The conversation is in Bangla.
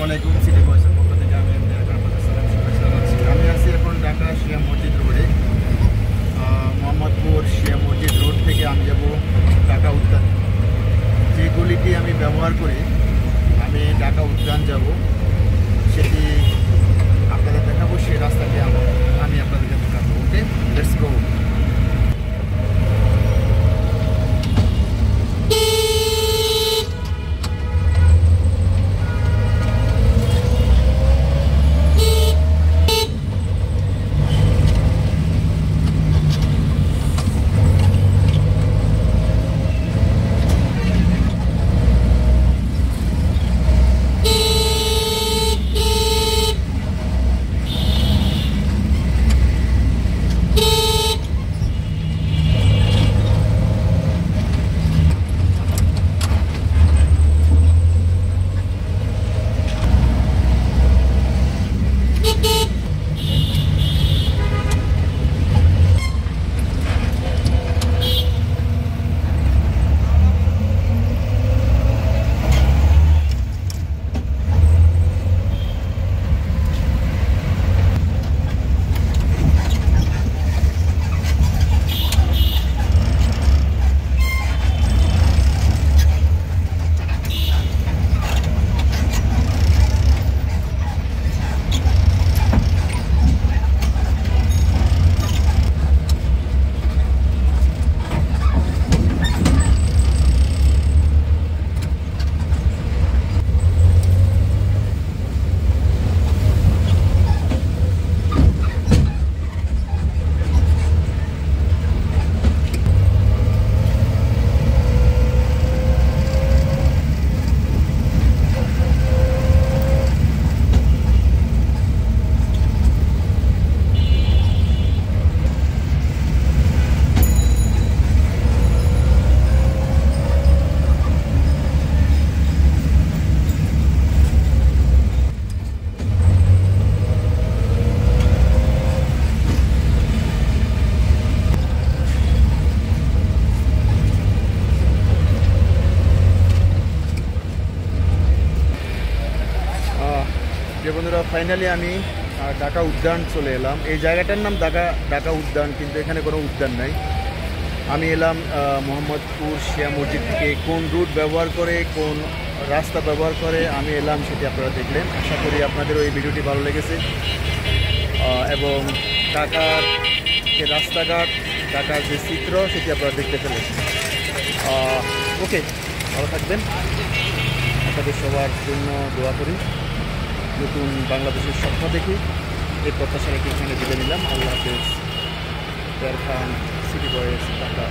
আলাইকুম। সিটি বয়েসের পক্ষ থেকে আমি আমি আছি এখন ঢাকা শিয়া মসজিদ রোডে। মোহাম্মদপুর শিয়া মসজিদ রোড থেকে আমি যাব ঢাকা উদ্যান। যে গলিটি আমি ব্যবহার করি, আমি ঢাকা উদ্যান যাব, সেটি আপনাদের দেখাবো। সেই রাস্তাটি আমি আপনাদেরকে দেখাবো। ওকে, লেটস গো। যে বন্ধুরা, ফাইনালি আমি ঢাকা উদ্যান চলে এলাম। এই জায়গাটার নাম ঢাকা উদ্যান, কিন্তু এখানে কোনো উদ্যান নাই। আমি এলাম মোহাম্মদপুর শিয়া মসজিদ থেকে। কোন রুট ব্যবহার করে, কোন রাস্তা ব্যবহার করে আমি এলাম, সেটি আপনারা দেখলেন। আশা করি আপনাদেরও এই ভিডিওটি ভালো লেগেছে এবং ঢাকার যে রাস্তাঘাট, ঢাকার যে চিত্র, সেটি আপনারা দেখতে পেলেন। ওকে, ভালো থাকবেন। আপনাদের সবার জন্য দোয়া করি। নতুন বাংলাদেশের স্বপ্ন দেখি, এই প্রত্যাশা রেখে এখানে বিদায় নিলাম। আল্লাহ হাফেজ। খান, সিটি বয়েস, ঢাকা।